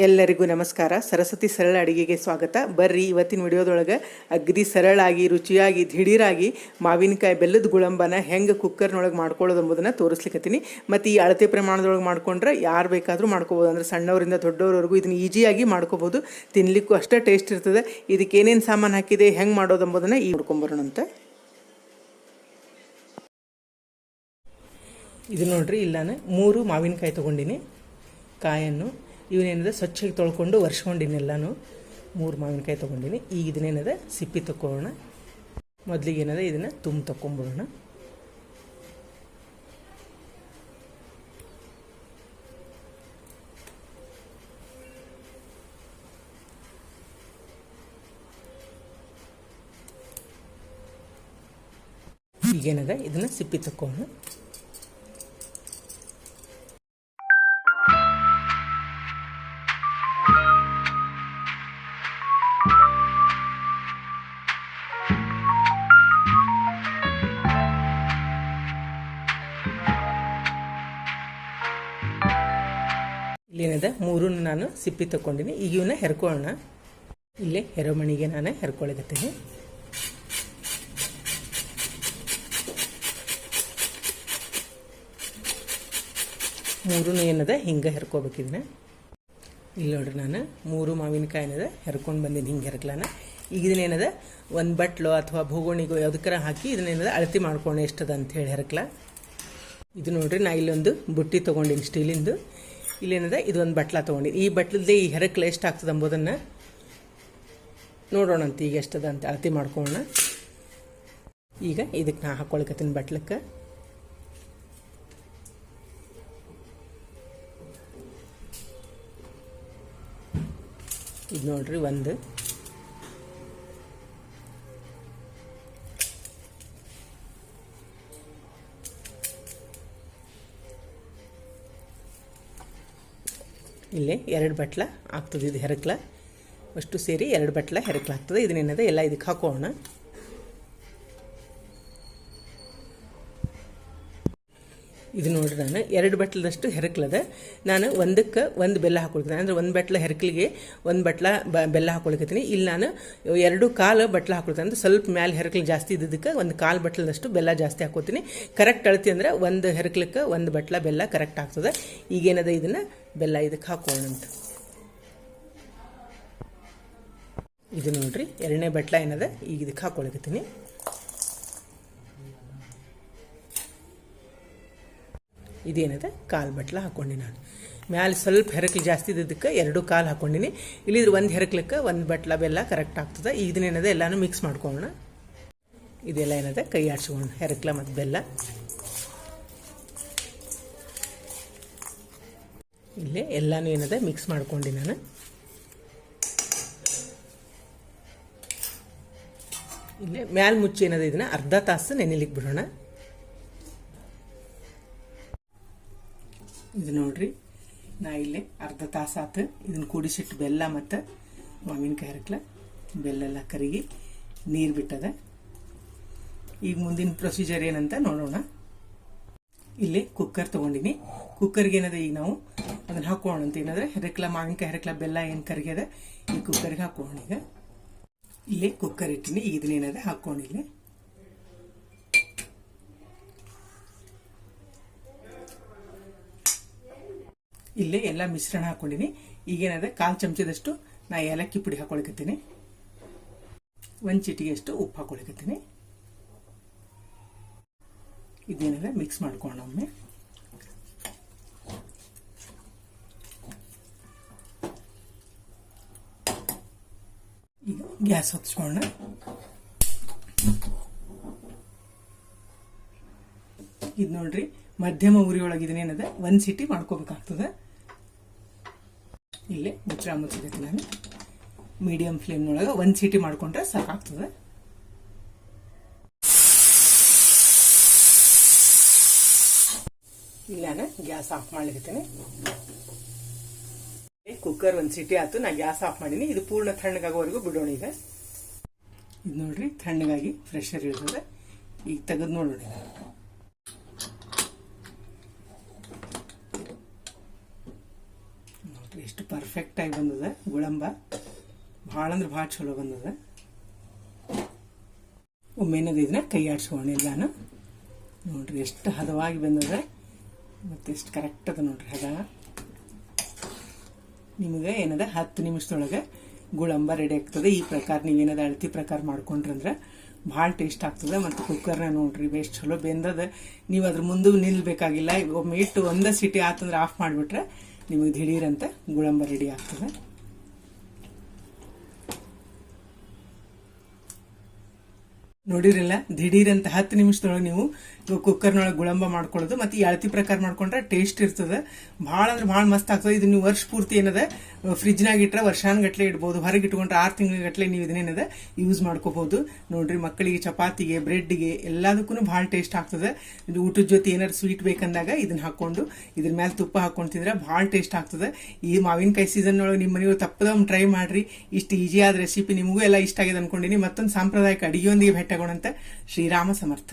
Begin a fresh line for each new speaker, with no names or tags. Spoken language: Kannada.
ಎಲ್ಲರಿಗೂ ನಮಸ್ಕಾರ. ಸರಸ್ವತಿ ಸರಳ ಅಡುಗೆಗೆ ಸ್ವಾಗತ. ಬರ್ರಿ ಇವತ್ತಿನ ವಿಡಿಯೋದೊಳಗೆ ಅಗದಿ ಸರಳಾಗಿ ರುಚಿಯಾಗಿ ದಿಢೀರಾಗಿ ಮಾವಿನಕಾಯಿ ಬೆಲ್ಲದ ಗುಳಂಬನ ಹೆಂಗೆ ಕುಕ್ಕರ್ನೊಳಗೆ ಮಾಡ್ಕೊಳ್ಳೋದು ಎಂಬುದನ್ನು ತೋರಿಸ್ಲಿಕ್ಕತ್ತೀನಿ. ಮತ್ತು ಈ ಅಳತೆ ಪ್ರಮಾಣದೊಳಗೆ ಮಾಡ್ಕೊಂಡ್ರೆ ಯಾರು ಬೇಕಾದರೂ ಮಾಡ್ಕೋಬೋದು. ಅಂದರೆ ಸಣ್ಣವರಿಂದ ದೊಡ್ಡವರವರೆಗೂ ಇದನ್ನು ಈಜಿಯಾಗಿ ಮಾಡ್ಕೋಬೋದು. ತಿನ್ನಲಿಕ್ಕೂ ಅಷ್ಟೇ ಟೇಸ್ಟ್ ಇರ್ತದೆ. ಇದಕ್ಕೆ ಏನೇನು ಸಾಮಾನು ಹಾಕಿದೆ, ಹೆಂಗೆ ಮಾಡೋದು ಎಂಬುದನ್ನು ಈಗ ನೋಡ್ಕೊಂಬರೋಣ ಅಂತ. ಇದು ನೋಡ್ರಿ, ಇಲ್ಲ ನಾನು 3 ಮಾವಿನಕಾಯಿ ತೊಗೊಂಡಿನಿ. ಕಾಯನ್ನು ಇವನೇನದ ಸ್ವಚ್ಛಗೆ ತೊಳ್ಕೊಂಡು ಒರೆಸ್ಕೊಂಡಿನೆಲ್ಲನೂ 3 ಮಾವಿನಕಾಯಿ ತೊಗೊಂಡಿನಿ. ಈಗ ಇದನ್ನೇನದ ಸಿಪ್ಪಿ ತಕ್ಕೊಳ್ಳೋಣ. ಮೊದಲಿಗೆ ಏನದ ಇದನ್ನು ತುಂಬ ತಕ್ಕೊಂಬಿಡೋಣ. ಈಗೇನದ ಇದನ್ನು ಸಿಪ್ಪಿ ತಕ್ಕೊಳ್ಳೋಣ. ಇಲ್ಲೇನದ 3 ನಾನು ಸಿಪ್ಪಿ ತಗೊಂಡಿನಿ. ಈಗ ಇವನ್ನ ಹೆರ್ಕೊಳ್ಳೋಣ. ಇಲ್ಲೇ ಹೆರಮಣಿಗೆ ನಾನು ಹೆರ್ಕೊಳಕತ್ತೀನಿ. ಮೂರೂ ಏನದ ಹಿಂಗೆ ಹೆರ್ಕೋಬೇಕಿದನ್ನ. ಇಲ್ಲಿ ನೋಡ್ರಿ, ನಾನು 3 ಮಾವಿನಕಾಯಿ ಏನದ ಹೆರ್ಕೊಂಡು ಬಂದೀನಿ ಹಿಂಗೆ ಹೆರ್ಕ್ಲಾನ. ಈಗ ಇದನ್ನೇನದ ಒಂದು ಬಟ್ಲು ಅಥವಾ ಭೂಗೋಣಿಗೋ ಯಾವುದಕ್ಕಾರ ಹಾಕಿ ಇದನ್ನೇನದ ಅಳತೆ ಮಾಡ್ಕೊಂಡು ಎಷ್ಟದ ಅಂಥೇಳಿ ಹೆರ್ಕ್ಲ. ಇದು ನೋಡ್ರಿ, ನಾ ಇಲ್ಲೊಂದು ಬುಟ್ಟಿ ತೊಗೊಂಡಿನಿ ಸ್ಟೀಲಿಂದು. ಇಲ್ಲೇನದ ಇದೊಂದು ಬಟ್ಲ ತೊಗೊಂಡು ಈ ಬಟ್ಲದ್ದೇ ಈ ಹೆರಕ್ಲೆ ಎಷ್ಟು ಆಗ್ತದೆ ಎಂಬುದನ್ನು ನೋಡೋಣ ಅಂತ. ಈಗ ಎಷ್ಟದ ಅಂತ ಅಳತೆ ಮಾಡ್ಕೊಳ್ಳೋಣ. ಈಗ ಇದಕ್ಕೆ ನಾ ಹಾಕ್ಕೊಳಕತ್ತೀನಿ ಬಟ್ಲಕ್ಕೆ. ಇದು ನೋಡ್ರಿ, ಒಂದು ಇಲ್ಲೇ 2 ಬಟ್ಲ ಆಗ್ತದೆ. ಇದು ಹೆರಕ್ಲ ಅಷ್ಟು ಸೇರಿ 2 ಬಟ್ಲ ಹೆರಕ್ಲ ಆಗ್ತದೆ. ಇದನ್ನೇನದ ಎಲ್ಲ ಇದಕ್ಕೆ ಹಾಕೋಣ. ಇದು ನೋಡ್ರಿ, ನಾನು 2 ಬಟ್ಲದಷ್ಟು ಹೆರಕ್ಲದ. ನಾನು ಒಂದಕ್ಕೆ 1 ಬೆಲ್ಲ ಹಾಕೊಳ್ತೀನಿ. ಅಂದರೆ 1 ಬಟ್ಲ ಹೆರಕ್ಲಿಗೆ 1 ಬಟ್ಲ ಬೆಲ್ಲ ಹಾಕೊಳ್ಕತ್ತೀನಿ. ಇಲ್ಲಿ ನಾನು 2.25 ಬಟ್ಲ ಹಾಕೊಳ್ತೀನಿ. ಅಂದರೆ ಸ್ವಲ್ಪ ಮ್ಯಾಲೆ ಹೆರಕ್ಲು ಜಾಸ್ತಿ ಇದ್ದದಕ್ಕೆ 1/4 ಬಟ್ಲದಷ್ಟು ಬೆಲ್ಲ ಜಾಸ್ತಿ ಹಾಕೋತೀನಿ. ಕರೆಕ್ಟ್ ಅಳತಿ ಅಂದರೆ 1 ಹೆರಕ್ಲಕ್ಕೆ 1 ಬಟ್ಲ ಬೆಲ್ಲ ಕರೆಕ್ಟ್ ಆಗ್ತದೆ. ಈಗೇನದ ಇದನ್ನು ಬೆಲ್ಲ ಇದಕ್ಕೆ ಹಾಕೋಣ ಅಂತ. ಇದು ನೋಡ್ರಿ, 2ನೇ ಬಟ್ಲ ಏನದ ಈಗ ಇದಕ್ಕೆ ಹಾಕೊಳಕತ್ತೀನಿ. ಇದೇನದ 1/4 ಬಟ್ಲ ಹಾಕ್ಕೊಂಡಿ. ನಾನು ಮ್ಯಾಲೆ ಸ್ವಲ್ಪ ಹೆರಕ್ಲು ಜಾಸ್ತಿ ಇದ್ದದಕ್ಕೆ 2.25 ಹಾಕ್ಕೊಂಡಿನಿ. ಇಲ್ಲಿದ್ರೆ 1 ಹೆರಕ್ಲಕ್ಕೆ 1 ಬಟ್ಲ ಬೆಲ್ಲ ಕರೆಕ್ಟ್ ಆಗ್ತದೆ. ಈಗ ಇದನ್ನೇನದ ಎಲ್ಲನೂ ಮಿಕ್ಸ್ ಮಾಡ್ಕೊಳ್ಳೋಣ. ಇದೆಲ್ಲ ಏನದ ಕೈ ಆಡ್ಸ್ಕೊಂಡು ಹೆರಕ್ಲ ಮತ್ತು ಬೆಲ್ಲ ಇಲ್ಲೇ ಎಲ್ಲನೂ ಏನದ ಮಿಕ್ಸ್ ಮಾಡ್ಕೊಂಡು ನಾನು ಇಲ್ಲೇ ಮ್ಯಾಲೆ ಮುಚ್ಚಿ ಏನದ ಇದನ್ನು ಅರ್ಧ ತಾಸು ನೆನೆಲಿಕ್ಕೆ ಬಿಡೋಣ. ಇದು ನೋಡ್ರಿ, ನಾ ಇಲ್ಲೇ ಅರ್ಧ ತಾಸು ಆತು ಇದನ್ನು ಕೂಡಿಸಿಟ್ಟು ಬೆಲ್ಲ ಮತ್ತು ಮಾವಿನಕಾಯಿ ಹೆರಕ್ಲ ಬೆಲ್ಲೆಲ್ಲ ಕರಗಿ ನೀರು ಬಿಟ್ಟದ. ಈಗ ಮುಂದಿನ ಪ್ರೊಸೀಜರ್ ಏನಂತ ನೋಡೋಣ. ಇಲ್ಲಿ ಕುಕ್ಕರ್ ತೊಗೊಂಡಿನಿ. ಕುಕ್ಕರ್ಗೆ ಏನದ ಈಗ ನಾವು ಅದನ್ನು ಹಾಕೋಣ ಅಂತ. ಏನಾದ್ರೆ ಹೆರಕ್ಲ ಮಾವಿನಕಾಯಿ ಹೆರಕ್ಲ ಬೆಲ್ಲ ಏನು ಕರಗ್ಯದ ಈ ಕುಕ್ಕರ್ಗೆ ಹಾಕೋಣ. ಈಗ ಇಲ್ಲೇ ಕುಕ್ಕರ್ ಇಟ್ಟಿನಿ. ಈಗ ಇದನ್ನೇನದ ಹಾಕೊಂಡಿಲ್ಲ. ಇಲ್ಲೇ ಎಲ್ಲ ಮಿಶ್ರಣ ಹಾಕೊಂಡಿನಿ. ಈಗೇನದ 1/4 ಚಮಚದಷ್ಟು ನಾ ಏಲಕ್ಕಿ ಪುಡಿ ಹಾಕೊಳಕತ್ತೀನಿ. 1 ಚಿಟಿಗೆಷ್ಟು ಉಪ್ಪು ಹಾಕೊಳಕತ್ತೀನಿ. ಇದೇನದ ಮಿಕ್ಸ್ ಮಾಡ್ಕೊಂಡು ಒಮ್ಮೆ. ಈಗ ಗ್ಯಾಸ್ ಹೊತ್ತಿಸ್ಕೊಳ್ಳೋಣ. ಇದು ನೋಡ್ರಿ, ಮಧ್ಯಮ ಉರಿಯೊಳಗೆ ಇದನ್ನೇನದ 1 ಸಿಟಿ ಮಾಡ್ಕೋಬೇಕಾಗ್ತದೆ. ಇಲ್ಲೇ ಮುಚ್ಚಳ ಮುಚ್ಚಬೇಕು. ನಾನು ಮೀಡಿಯಂ ಫ್ಲೇಮ್ನೊಳಗೆ 1 ಸಿಟಿ ಮಾಡ್ಕೊಂಡ್ರೆ ಸಾಕಾಗ್ತದೆ. ಇಲ್ಲ ನಾನು ಗ್ಯಾಸ್ ಆಫ್ ಮಾಡ್ಲಿಕತ್ತೀನಿ. ಕುಕ್ಕರ್ 1 ಸಿಟಿ ಆಯ್ತು. ನಾ ಗ್ಯಾಸ್ ಆಫ್ ಮಾಡೀನಿ. ಇದು ಪೂರ್ಣ ತಣ್ಣಗಾಗೋವರೆಗೂ ಬಿಡೋಣ. ಈಗ ಇದು ನೋಡ್ರಿ, ತಣ್ಣಗಾಗಿ ಫ್ರೆಶರ್ ಇರ್ತದೆ. ಈಗ ತೆಗೆದು ನೋಡೋಣ. ನೋಡ್ರಿ ಎಷ್ಟು ಪರ್ಫೆಕ್ಟಾಗಿ ಬಂದದ ಗುಳಂಬ. ಭಾಳ ಅಂದ್ರೆ ಭಾಳ ಚಲೋ ಬಂದದ. ಒಮ್ಮೆನದ ಇದನ್ನ ಕೈ ಆಡ್ಸ್ಕೋಣ ಎಲ್ಲಾನು. ನೋಡ್ರಿ ಎಷ್ಟು ಹದವಾಗಿ ಬಂದದ ಮತ್ತು ಎಷ್ಟು ಕರೆಕ್ಟ್ ಅದ ನೋಡ್ರಿ ಹದ. ನಿಮಗೆ ಏನದ 10 ನಿಮಿಷದೊಳಗೆ ಗುಳಂಬ ರೆಡಿ ಆಗ್ತದೆ. ಈ ಪ್ರಕಾರ ನೀವೇನದ ಅಳತಿ ಪ್ರಕಾರ ಮಾಡ್ಕೊಂಡ್ರಂದ್ರೆ ಭಾಳ ಟೇಸ್ಟ್ ಆಗ್ತದೆ. ಮತ್ತು ಕುಕ್ಕರ್ನ ನೋಡ್ರಿ ಎಷ್ಟು ಚಲೋ ಬೆಂದದ. ನೀವು ಅದ್ರ ಮುಂದೆ ನಿಲ್ಬೇಕಾಗಿಲ್ಲ. ಒಮ್ಮೆ ಇಟ್ಟು ಒಂದೇ ಸಿಟಿ ಆತಂದ್ರೆ ಆಫ್ ಮಾಡಿಬಿಟ್ರೆ ನಿಮಗೆ ದಿಢೀರಂತ ಗುಳಂಬ ರೆಡಿ ಆಗ್ತದೆ. ನೋಡಿರಲ್ಲ, ದಿಢೀರಂತ 10 ನಿಮಿಷದೊಳಗೆ ನೀವು ಕುಕ್ಕರ್ನೊಳಗೆ ಗುಳಂಬ ಮಾಡ್ಕೊಳ್ಳೋದು. ಮತ್ತು ಈ ಅಳತಿ ಪ್ರಕಾರ ಮಾಡ್ಕೊಂಡ್ರೆ ಟೇಸ್ಟ್ ಇರ್ತದೆ. ಭಾಳ ಅಂದ್ರೆ ಭಾಳ ಮಸ್ತ್ ಆಗ್ತದೆ. ಇದು ನೀವು ವರ್ಷ ಪೂರ್ತಿ ಏನದ ಫ್ರಿಜ್ನಾಗ ಇಟ್ಟರೆ ವರ್ಷಾನ್ಗಟ್ಲೆ ಇಡ್ಬೋದು. ಹೊರಗೆ ಇಟ್ಕೊಂಡ್ರೆ 6 ತಿಂಗಳಿಗಟ್ಲೆ ನೀವು ಇದನ್ನೇನದ ಯೂಸ್ ಮಾಡ್ಕೋಬಹುದು. ನೋಡ್ರಿ, ಮಕ್ಕಳಿಗೆ ಚಪಾತಿಗೆ, ಬ್ರೆಡ್ಗೆ ಎಲ್ಲದಕ್ಕೂ ಭಾಳ ಟೇಸ್ಟ್ ಆಗ್ತದೆ. ಇದು ಊಟದ ಜೊತೆ ಏನಾದ್ರು ಸ್ವೀಟ್ ಬೇಕಂದಾಗ ಇದನ್ನ ಹಾಕೊಂಡು ಇದ್ರ ಮೇಲೆ ತುಪ್ಪ ಹಾಕೊಂಡು ತಿಂದ್ರೆ ಭಾಳ ಟೇಸ್ಟ್ ಆಗ್ತದೆ. ಈ ಮಾವಿನಕಾಯಿ ಸೀಸನ್ ಒಳಗೆ ನಿಮ್ಮ ಮನೆಯವ್ರು ತಪ್ಪದ ಟ್ರೈ ಮಾಡ್ರಿ. ಇಷ್ಟು ಈಜಿ ಆದ ರೆಸಿಪಿ ನಿಮಗೂ ಎಲ್ಲ ಇಷ್ಟ ಆಗಿದೆ ಅನ್ಕೊಂಡಿನಿ. ಮತ್ತೊಂದು ಸಾಂಪ್ರದಾಯಿಕ ಅಡಿಗೆಯೊಂದಿಗೆ ಭೇಟಿಯಾಗೋಣಂತ. ಶ್ರೀರಾಮ ಸಮರ್ಥ.